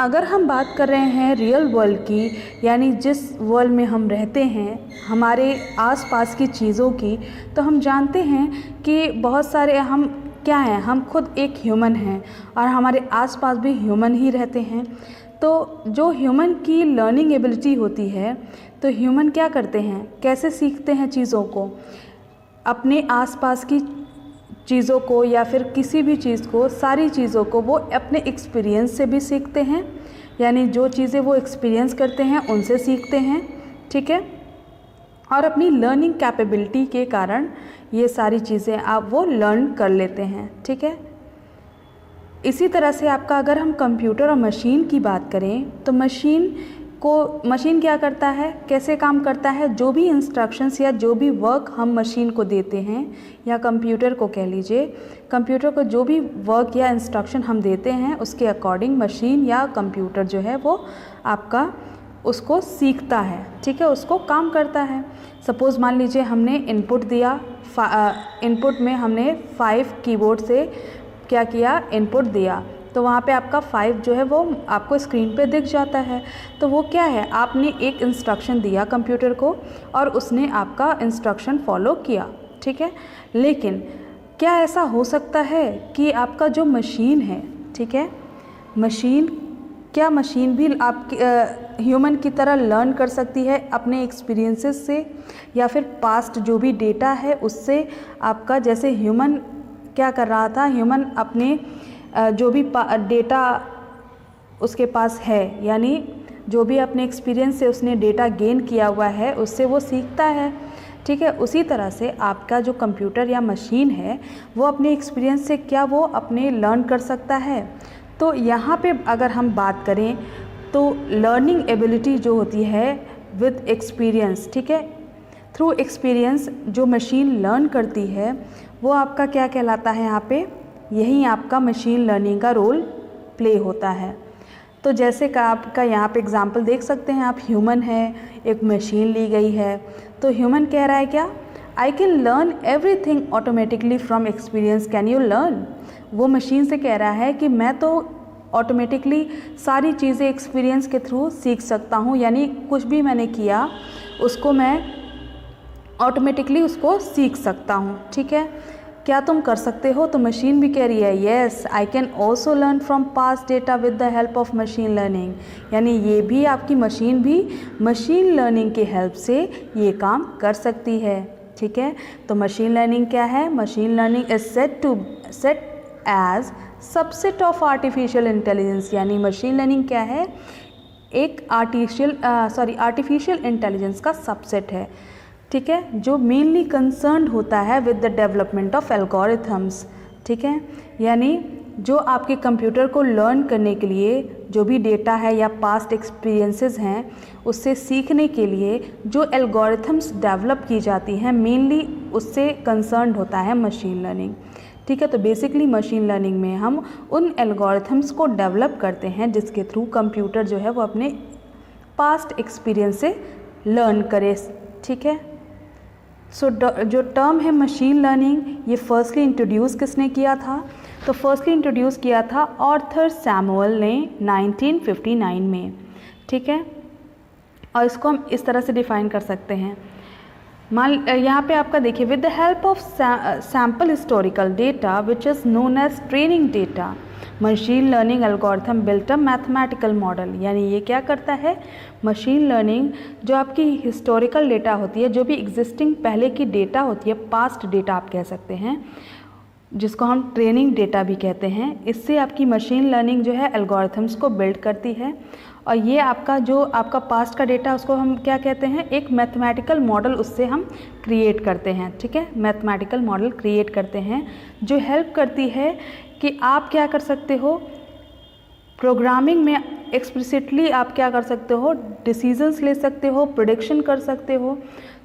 अगर हम बात कर रहे हैं रियल वर्ल्ड की, यानी जिस वर्ल्ड में हम रहते हैं, हमारे आसपास की चीज़ों की, तो हम जानते हैं कि बहुत सारे हम क्या हैं, हम खुद एक ह्यूमन हैं और हमारे आसपास भी ह्यूमन ही रहते हैं। तो जो ह्यूमन की लर्निंग एबिलिटी होती है, तो ह्यूमन क्या करते हैं, कैसे सीखते हैं चीज़ों को, अपने आसपास की चीज़ों को या फिर किसी भी चीज़ को, सारी चीज़ों को वो अपने एक्सपीरियंस से भी सीखते हैं, यानी जो चीज़ें वो एक्सपीरियंस करते हैं उनसे सीखते हैं, ठीक है। और अपनी लर्निंग कैपेबिलिटी के कारण ये सारी चीज़ें आप वो लर्न कर लेते हैं, ठीक है। इसी तरह से आपका अगर हम कंप्यूटर और मशीन की बात करें, तो मशीन क्या करता है, कैसे काम करता है, जो भी इंस्ट्रक्शंस या जो भी वर्क हम मशीन को देते हैं, या कंप्यूटर को कह लीजिए, कंप्यूटर को जो भी वर्क या इंस्ट्रक्शन हम देते हैं उसके अकॉर्डिंग मशीन या कंप्यूटर जो है वो आपका उसको सीखता है, ठीक है, उसको काम करता है। सपोज़ मान लीजिए हमने इनपुट दिया, इनपुट में हमने 5 कीबोर्ड से क्या किया, इनपुट दिया, तो वहाँ पे आपका 5 जो है वो आपको स्क्रीन पे दिख जाता है। तो वो क्या है, आपने एक इंस्ट्रक्शन दिया कंप्यूटर को और उसने आपका इंस्ट्रक्शन फॉलो किया, ठीक है। लेकिन क्या ऐसा हो सकता है कि आपका जो मशीन है, ठीक है, मशीन भी आपकी ह्यूमन की तरह लर्न कर सकती है अपने एक्सपीरियंसेस से, या फिर पास्ट जो भी डेटा है उससे आपका, जैसे ह्यूमन क्या कर रहा था, ह्यूमन अपने जो भी डेटा उसके पास है, यानी जो भी अपने एक्सपीरियंस से उसने डेटा गेन किया हुआ है उससे वो सीखता है, ठीक है। उसी तरह से आपका जो कंप्यूटर या मशीन है वो अपने एक्सपीरियंस से क्या वो अपने लर्न कर सकता है। तो यहाँ पे अगर हम बात करें तो लर्निंग एबिलिटी जो होती है विद एक्सपीरियंस, ठीक है, थ्रू एक्सपीरियंस जो मशीन लर्न करती है वो आपका क्या कहलाता है, यहाँ पे यही आपका मशीन लर्निंग का रोल प्ले होता है। तो जैसे कि आपका यहाँ पे एग्जांपल देख सकते हैं आप, ह्यूमन है, एक मशीन ली गई है, तो ह्यूमन कह रहा है क्या, I can learn everything automatically from experience, can you learn. वो मशीन से कह रहा है कि मैं तो ऑटोमेटिकली सारी चीज़ें एक्सपीरियंस के थ्रू सीख सकता हूँ, यानी कुछ भी मैंने किया उसको मैं ऑटोमेटिकली उसको सीख सकता हूँ, ठीक है। क्या तुम कर सकते हो, तो मशीन भी कह रही है yes I can also learn from past data with the help of machine learning, यानी ये भी आपकी मशीन भी मशीन लर्निंग के हेल्प से ये काम कर सकती है, ठीक है। तो मशीन लर्निंग क्या है, machine learning is set as subset of artificial intelligence, यानी मशीन लर्निंग क्या है, एक आर्टिफिशियल इंटेलिजेंस का सबसेट है, ठीक है, जो मेनली कंसर्न्ड होता है with the development of algorithms, ठीक है। यानी जो आपके कंप्यूटर को लर्न करने के लिए जो भी डेटा है या पास्ट एक्सपीरियंसेस हैं उससे सीखने के लिए जो एल्गोरिथम्स डेवलप की जाती हैं, मेनली उससे कंसर्न्ड होता है मशीन लर्निंग, ठीक है। तो बेसिकली मशीन लर्निंग में हम उन एल्गोरिथम्स को डेवलप करते हैं जिसके थ्रू कंप्यूटर जो है वो अपने पास्ट एक्सपीरियंस से लर्न करे, ठीक है। सो जो टर्म है मशीन लर्निंग, ये फर्स्टली इंट्रोड्यूस किसने किया था, तो फर्स्टली इंट्रोड्यूस किया था आर्थर सैमुअल ने 1959 में, ठीक है। और इसको हम इस तरह से डिफाइन कर सकते हैं, यहाँ पे आपका देखिए, with the help of sample historical data which is known as training data, machine learning algorithm built a mathematical model, यानी ये क्या करता है, मशीन लर्निंग जो आपकी हिस्टोरिकल डेटा होती है, जो भी एग्जिस्टिंग पहले की डेटा होती है, पास्ट डेटा आप कह सकते हैं, जिसको हम ट्रेनिंग डेटा भी कहते हैं, इससे आपकी मशीन लर्निंग जो है एल्गोरिथम्स को बिल्ड करती है। और ये आपका जो आपका पास्ट का डेटा उसको हम क्या कहते हैं, एक मैथमेटिकल मॉडल उससे हम क्रिएट करते हैं, ठीक है, मैथमेटिकल मॉडल क्रिएट करते हैं जो हेल्प करती है कि आप क्या कर सकते हो, प्रोग्रामिंग में एक्सप्लिसिटली आप क्या कर सकते हो, डिसीजंस ले सकते हो, प्रेडिक्शन कर सकते हो।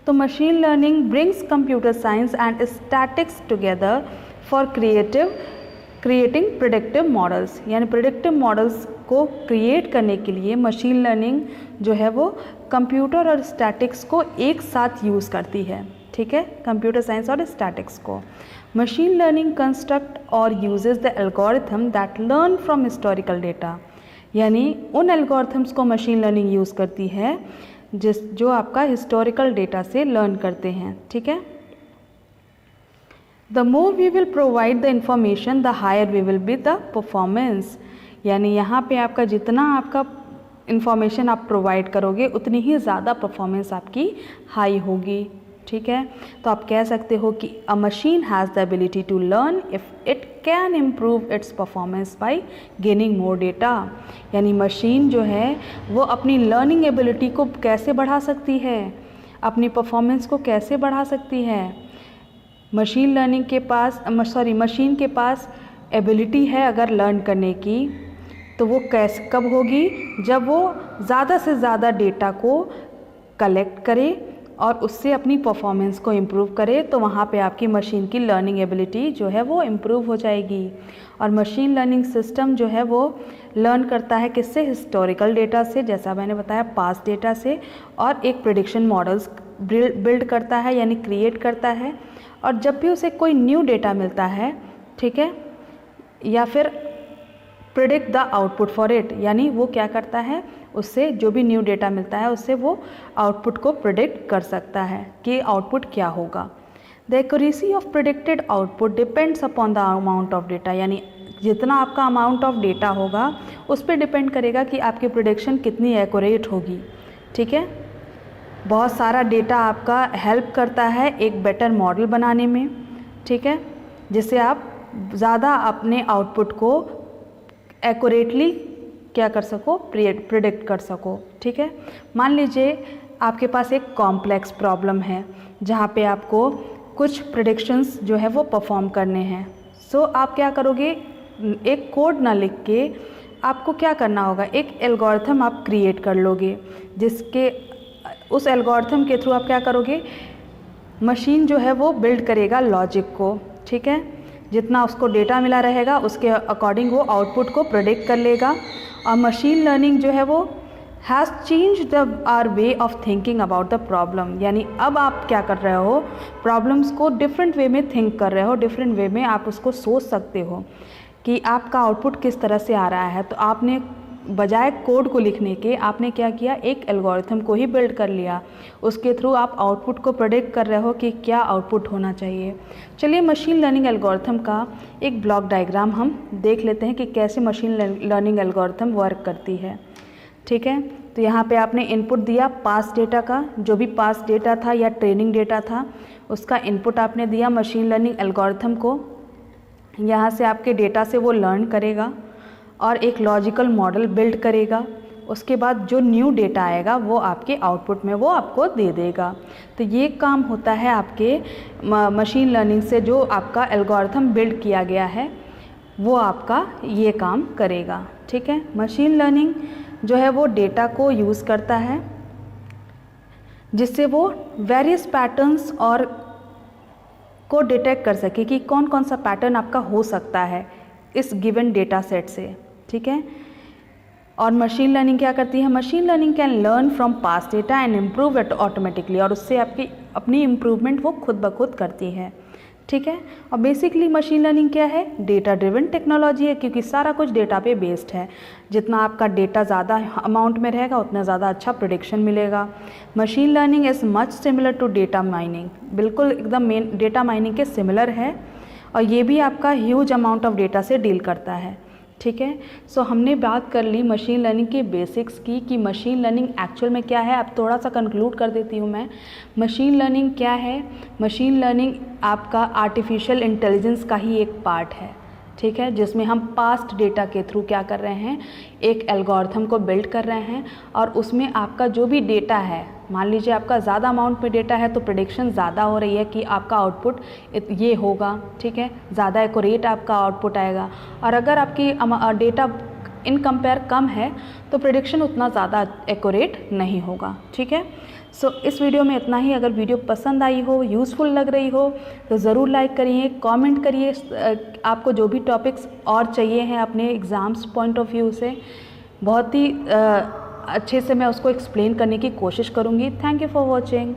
तो machine learning brings computer science and statics together for creating predictive models, यानी प्रेडिक्टिव मॉडल्स को क्रिएट करने के लिए मशीन लर्निंग जो है वो कंप्यूटर और स्टैटिक्स को एक साथ यूज़ करती है, ठीक है, कंप्यूटर साइंस और स्टैटिक्स को। मशीन लर्निंग कंस्ट्रक्ट और uses the algorithm that learn from historical data, यानी उन एल्गोरिथम्स को मशीन लर्निंग यूज़ करती है जो आपका हिस्टोरिकल डेटा से लर्न करते हैं, ठीक है। The more we will provide the information the higher we will be the performance, यानी यहाँ पे आपका जितना आपका इंफॉर्मेशन आप प्रोवाइड करोगे उतनी ही ज़्यादा परफॉर्मेंस आपकी हाई होगी, ठीक है। तो आप कह सकते हो कि a machine has the ability to learn if it can improve its performance by gaining more data, यानी मशीन जो है वो अपनी लर्निंग एबिलिटी को कैसे बढ़ा सकती है, अपनी परफॉर्मेंस को कैसे बढ़ा सकती है। मशीन के पास एबिलिटी है अगर लर्न करने की, तो वो कब होगी, जब वो ज़्यादा से ज़्यादा डेटा को कलेक्ट करे और उससे अपनी परफॉर्मेंस को इम्प्रूव करे, तो वहाँ पे आपकी मशीन की लर्निंग एबिलिटी जो है वो इम्प्रूव हो जाएगी। और मशीन लर्निंग सिस्टम जो है वो लर्न करता है किससे, हिस्टोरिकल डेटा से, जैसा मैंने बताया पास्ट डेटा से, और एक प्रेडिक्शन मॉडल्स बिल्ड करता है यानी क्रिएट करता है। और जब भी उसे कोई न्यू डेटा मिलता है, ठीक है, या फिर predict the output for it, यानी वो क्या करता है, उससे जो भी न्यू डेटा मिलता है उससे वो आउटपुट को प्रिडिक्ट कर सकता है कि आउटपुट क्या होगा। The accuracy of predicted output depends upon the amount of data, यानी जितना आपका अमाउंट ऑफ डेटा होगा उस पर डिपेंड करेगा कि आपकी प्रिडिक्शन कितनी एक्यूरेट होगी, ठीक है। बहुत सारा डेटा आपका हेल्प करता है एक बेटर मॉडल बनाने में, ठीक है, जिससे आप ज़्यादा अपने आउटपुट को एक्यूरेटली क्या कर सको, प्रिडिक्ट कर सको, ठीक है। मान लीजिए आपके पास एक कॉम्प्लेक्स प्रॉब्लम है जहाँ पे आपको कुछ प्रिडिक्शंस जो है वो परफॉर्म करने हैं। सो आप क्या करोगे, एक कोड ना लिख के आपको क्या करना होगा, एक एल्गोरिथम आप क्रिएट कर लोगे, जिसके उस एल्गोरिथम के थ्रू आप क्या करोगे, मशीन जो है वो बिल्ड करेगा लॉजिक को, ठीक है। जितना उसको डेटा मिला रहेगा उसके अकॉर्डिंग वो आउटपुट को प्रेडिक्ट कर लेगा। और मशीन लर्निंग जो है वो has changed our way of thinking about the problem, यानी अब आप क्या कर रहे हो, प्रॉब्लम्स को डिफरेंट वे में थिंक कर रहे हो, डिफरेंट वे में आप उसको सोच सकते हो कि आपका आउटपुट किस तरह से आ रहा है। तो आपने बजाय कोड को लिखने के आपने क्या किया, एक एल्गोरिथम को ही बिल्ड कर लिया, उसके थ्रू आप आउटपुट को प्रेडिक्ट कर रहे हो कि क्या आउटपुट होना चाहिए। चलिए मशीन लर्निंग एल्गोरिथम का एक ब्लॉक डायग्राम हम देख लेते हैं कि कैसे मशीन लर्निंग एल्गोरिथम वर्क करती है, ठीक है। तो यहाँ पे आपने इनपुट दिया पास्ट डेटा का, जो भी पास्ट डेटा था या ट्रेनिंग डेटा था उसका इनपुट आपने दिया मशीन लर्निंग एल्गोरिथम को। यहाँ से आपके डेटा से वो लर्न करेगा और एक लॉजिकल मॉडल बिल्ड करेगा। उसके बाद जो न्यू डेटा आएगा वो आपके आउटपुट में वो आपको दे देगा। तो ये काम होता है आपके मशीन लर्निंग से, जो आपका एल्गोरिथम बिल्ड किया गया है वो आपका ये काम करेगा, ठीक है। मशीन लर्निंग जो है वो डेटा को यूज़ करता है जिससे वो वेरियस पैटर्न्स और को डिटेक्ट कर सके कि कौन कौन सा पैटर्न आपका हो सकता है इस गिवन डेटा सेट से, ठीक है। और मशीन लर्निंग क्या करती है, machine learning can learn from past data and improve it automatically, और उससे आपकी अपनी इम्प्रूवमेंट वो खुद ब खुद करती है, ठीक है। और बेसिकली मशीन लर्निंग क्या है, डेटा ड्रिवन टेक्नोलॉजी है, क्योंकि सारा कुछ डेटा पे बेस्ड है। जितना आपका डेटा ज़्यादा अमाउंट में रहेगा उतना ज़्यादा अच्छा प्रेडिक्शन मिलेगा। Machine learning is much similar to data mining, बिल्कुल एकदम मेन डेटा माइनिंग के सिमिलर है, और ये भी आपका ह्यूज अमाउंट ऑफ डेटा से डील करता है, ठीक है। सो हमने बात कर ली मशीन लर्निंग के बेसिक्स की कि मशीन लर्निंग एक्चुअल में क्या है। अब थोड़ा सा कंक्लूड कर देती हूँ मैं। मशीन लर्निंग क्या है, मशीन लर्निंग आपका आर्टिफिशियल इंटेलिजेंस का ही एक पार्ट है, ठीक है, जिसमें हम पास्ट डेटा के थ्रू क्या कर रहे हैं, एक एल्गोरिथम को बिल्ड कर रहे हैं, और उसमें आपका जो भी डेटा है, मान लीजिए आपका ज़्यादा अमाउंट में डेटा है तो प्रेडिक्शन ज़्यादा हो रही है कि आपका आउटपुट ये होगा, ठीक है, ज़्यादा एक्यूरेट आपका आउटपुट आएगा। और अगर आपकी डेटा इन कंपेयर कम है तो प्रेडिक्शन उतना ज़्यादा एक्यूरेट नहीं होगा, ठीक है। सो इस वीडियो में इतना ही। अगर वीडियो पसंद आई हो, यूज़फुल लग रही हो तो ज़रूर लाइक करिए, कमेंट करिए आपको जो भी टॉपिक्स और चाहिए हैं अपने एग्ज़ाम्स पॉइंट ऑफ व्यू से। बहुत ही अच्छे से मैं उसको एक्सप्लेन करने की कोशिश करूँगी। Thank you for watching.